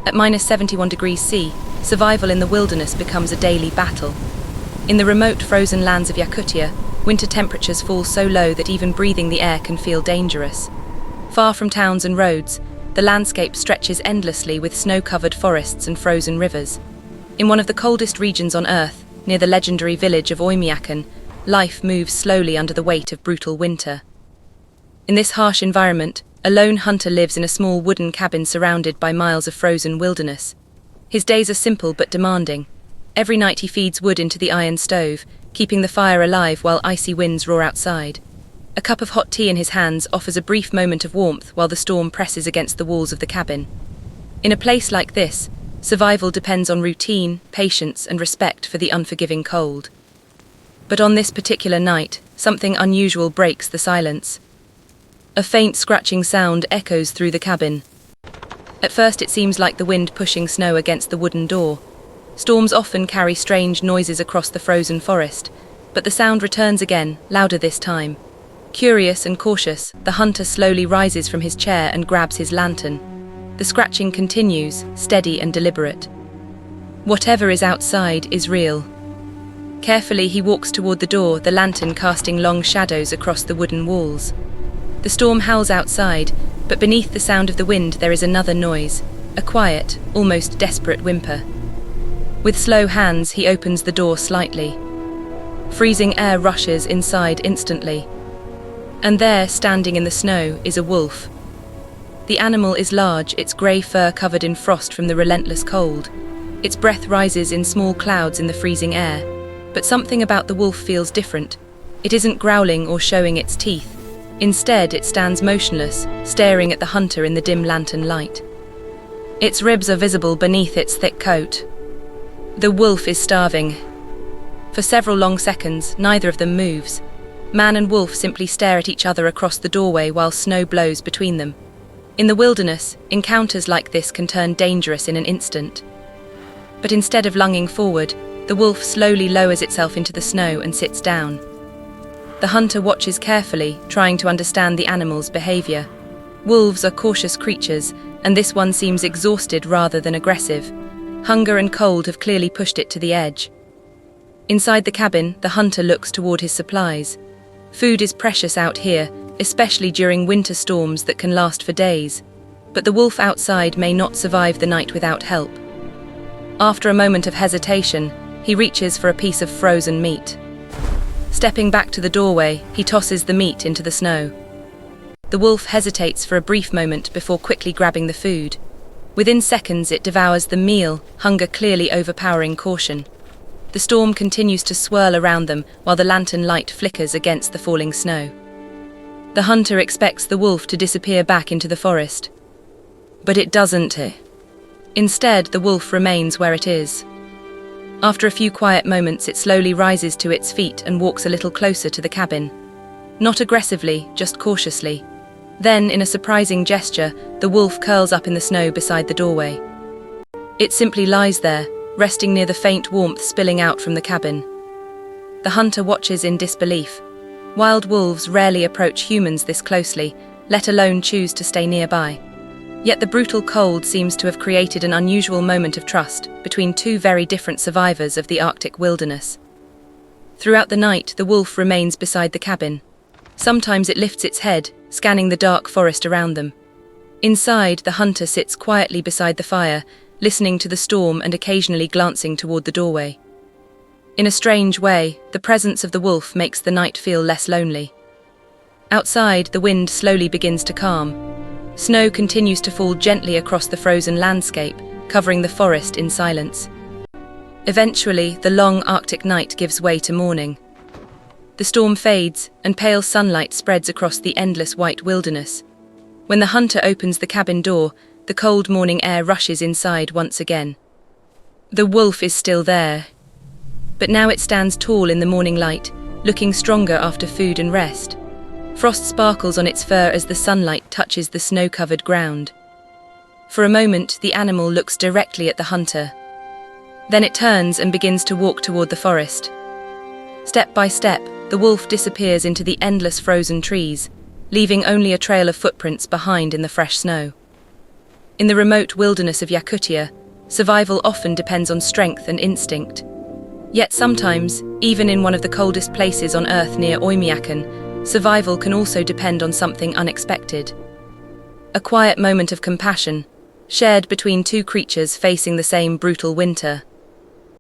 At -71 degrees C, survival in the wilderness becomes a daily battle. In the remote frozen lands of Yakutia, winter temperatures fall so low that even breathing the air can feel dangerous. Far from towns and roads, the landscape stretches endlessly with snow-covered forests and frozen rivers. In one of the coldest regions on Earth, near the legendary village of Oymyakon, life moves slowly under the weight of brutal winter. In this harsh environment, a lone hunter lives in a small wooden cabin surrounded by miles of frozen wilderness. His days are simple but demanding. Every night he feeds wood into the iron stove, keeping the fire alive while icy winds roar outside. A cup of hot tea in his hands offers a brief moment of warmth while the storm presses against the walls of the cabin. In a place like this, survival depends on routine, patience, and respect for the unforgiving cold. But on this particular night, something unusual breaks the silence. A faint scratching sound echoes through the cabin. At first it seems like the wind pushing snow against the wooden door. Storms often carry strange noises across the frozen forest, but the sound returns again, louder this time. Curious and cautious, the hunter slowly rises from his chair and grabs his lantern. The scratching continues, steady and deliberate. Whatever is outside is real. Carefully he walks toward the door, the lantern casting long shadows across the wooden walls. The storm howls outside, but beneath the sound of the wind there is another noise, a quiet, almost desperate whimper. With slow hands he opens the door slightly. Freezing air rushes inside instantly. And there, standing in the snow, is a wolf. The animal is large, its grey fur covered in frost from the relentless cold. Its breath rises in small clouds in the freezing air. But something about the wolf feels different. It isn't growling or showing its teeth. Instead, it stands motionless, staring at the hunter in the dim lantern light. Its ribs are visible beneath its thick coat. The wolf is starving. For several long seconds, neither of them moves. Man and wolf simply stare at each other across the doorway while snow blows between them. In the wilderness, encounters like this can turn dangerous in an instant. But instead of lunging forward, the wolf slowly lowers itself into the snow and sits down. The hunter watches carefully, trying to understand the animal's behavior. Wolves are cautious creatures, and this one seems exhausted rather than aggressive. Hunger and cold have clearly pushed it to the edge. Inside the cabin, the hunter looks toward his supplies. Food is precious out here, especially during winter storms that can last for days. But the wolf outside may not survive the night without help. After a moment of hesitation, he reaches for a piece of frozen meat. Stepping back to the doorway, he tosses the meat into the snow. The wolf hesitates for a brief moment before quickly grabbing the food. Within seconds, it devours the meal, hunger clearly overpowering caution. The storm continues to swirl around them while the lantern light flickers against the falling snow. The hunter expects the wolf to disappear back into the forest. But it doesn't. Instead, the wolf remains where it is. After a few quiet moments, it slowly rises to its feet and walks a little closer to the cabin. Not aggressively, just cautiously. Then, in a surprising gesture, the wolf curls up in the snow beside the doorway. It simply lies there, resting near the faint warmth spilling out from the cabin. The hunter watches in disbelief. Wild wolves rarely approach humans this closely, let alone choose to stay nearby. Yet the brutal cold seems to have created an unusual moment of trust between two very different survivors of the Arctic wilderness. Throughout the night, the wolf remains beside the cabin. Sometimes it lifts its head, scanning the dark forest around them. Inside, the hunter sits quietly beside the fire, listening to the storm and occasionally glancing toward the doorway. In a strange way, the presence of the wolf makes the night feel less lonely. Outside, the wind slowly begins to calm. Snow continues to fall gently across the frozen landscape, covering the forest in silence. Eventually, the long Arctic night gives way to morning. The storm fades, and pale sunlight spreads across the endless white wilderness. When the hunter opens the cabin door, the cold morning air rushes inside once again. The wolf is still there. But now it stands tall in the morning light, looking stronger after food and rest. Frost sparkles on its fur as the sunlight touches the snow-covered ground. For a moment, the animal looks directly at the hunter. Then it turns and begins to walk toward the forest. Step by step, the wolf disappears into the endless frozen trees, leaving only a trail of footprints behind in the fresh snow. In the remote wilderness of Yakutia, survival often depends on strength and instinct. Yet sometimes, even in one of the coldest places on Earth near Oymyakon, survival can also depend on something unexpected. A quiet moment of compassion, shared between two creatures facing the same brutal winter.